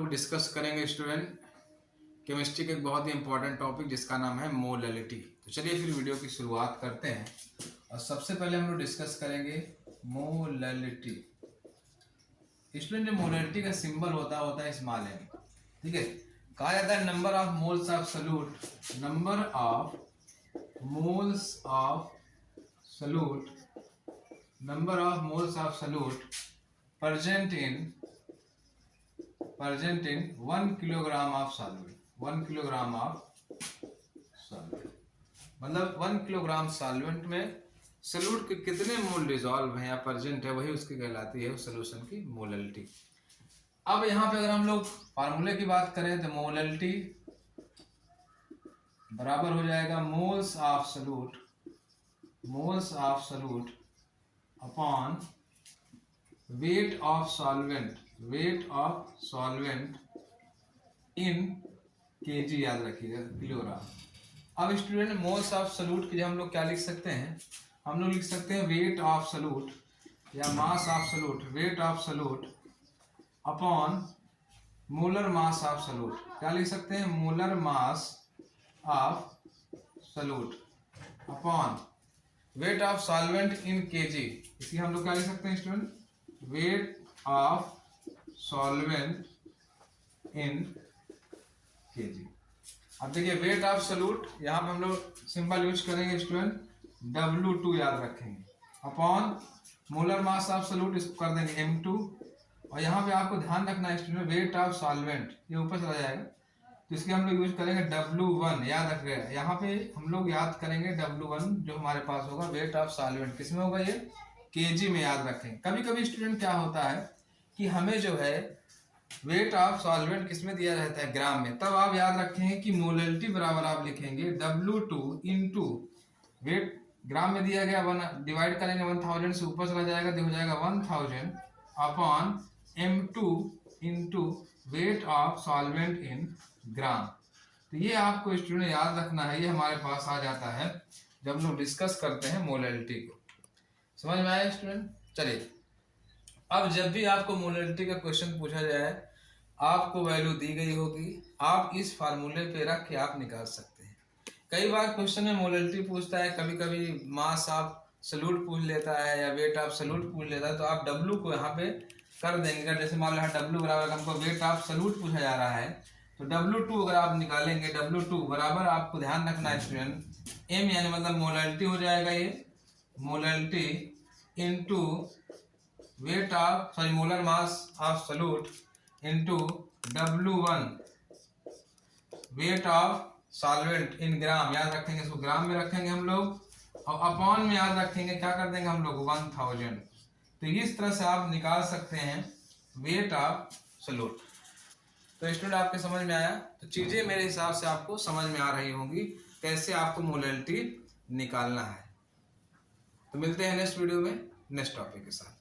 लोग डिस्कस करेंगे student chemistry के एक बहुत ही इंपॉर्टेंट टॉपिक जिसका नाम है मोलैलिटी। तो चलिए फिर वीडियो की शुरुआत करते हैं और सबसे पहले हम लोग डिस्कस करेंगे मोलैलिटी। स्टूडेंट जो मोलैलिटी का सिंबल होता है स्मॉल एम। ठीक है, कहा जाता है number of moles of solute, number of moles of solute, number of moles of solute present in 1 kilogram of solvent. 1 kilogram of solvent मतलब 1 किलोग्राम सॉल्वेंट में सॉल्यूट के कितने मोल डिसॉल्व हैं या प्रेजेंट है, वही उसकी कहलाती है उस सॉल्यूशन की मोलैलिटी। अब यहाँ पे अगर हम लोग फार्मूले की बात करें तो मोलैलिटी बराबर हो जाएगा moles of solute upon weight of solvent in kg, याद रखिएगा किलोग्राम। अब स्टूडेंट मोल्स ऑफ सॉल्यूट के लिए हम लोग क्या लिख सकते हैं, हम लोग लिख सकते हैं वेट ऑफ सॉल्यूट या मास of solute, weight of solute upon molar mass of solute. क्या लिख सकते हैं, molar mass of solute upon weight of solvent in KG. इसी हम लोग क्या लिख सकते हैं student, wait of solvent in KG. अब देखिए वेट ऑफ सॉल्यूट, यहाँ पे हम लोग सिंबल यूज करेंगे स्टूडेंट W2, याद रखेंगे, upon molar mass of solute इसको कर देंगे M2। और यहाँ पे आपको ध्यान रखना है स्टूडेंट वेट ऑफ सॉल्वेंट ये ऊपर चला जाएगा तो इसके हम लोग यूज करेंगे W1, याद रखिएगा। यहाँ पे हम लोग याद करेंगे W1 जो हमारे पास होगा वेट ऑफ सॉल्वेंट किसमें होगा, ये केजी में, याद रखें। कभी कभी स्टूडेंट क्या होता है कि हमें जो है वेट ऑफ सॉल्वेंट किसमें दिया रहता है, ग्राम में, तब आप याद रखें कि मोलैलिटी बराबर आप लिखेंगे W2 इंटू वेट ग्राम में दिया गया, डिवाइड करेंगे 1000 से ऊपर चला जाएगा तो हो जाएगा 1000 upon M2 into weight of solvent in gram. तो ये आपको स्टूडेंट याद रखना है, ये हमारे पास आ जाता है जब हम लोग डिस्कस करते हैं मोलैलिटी को। समझ में आया स्टूडेंट? चलिए, अब जब भी आपको मोलैलिटी का क्वेश्चन पूछा जाए आपको वैल्यू दी गई होगी, आप इस फार्मूले पे रख के आप निकाल सकते हैं। कई बार क्वेश्चन में मोलैलिटी पूछता है, कभी कभी मास ऑफ सॉल्यूट पूछ लेता है या वेट ऑफ सॉल्यूट पूछ लेता है, तो आप W को यहाँ पे कर देंगे। जैसे मान लो W बराबर हमको वेट ऑफ सॉल्यूट पूछा जा रहा है तो W2 अगर आप निकालेंगे, W2 बराबर आपको ध्यान रखना है स्टूडेंट M, यानी मतलब मोलैलिटी हो जाएगा ये molality into weight of molar mass of solute into W1 weight of solvent in gram, याद रखेंगे इसको ग्राम में रखेंगे हम लोग, और अपॉन में याद रखेंगे क्या कर देंगे हम लोग 1000। तो इस तरह से आप निकाल सकते हैं वेट ऑफ सॉल्यूट। तो स्टूडेंट आपके समझ में आया, तो चीजें मेरे हिसाब से आपको समझ में आ रही होंगी कैसे आपको मोलैलिटी निकालना है। तो मिलते हैं नेक्स्ट वीडियो में नेक्स्ट टॉपिक के साथ।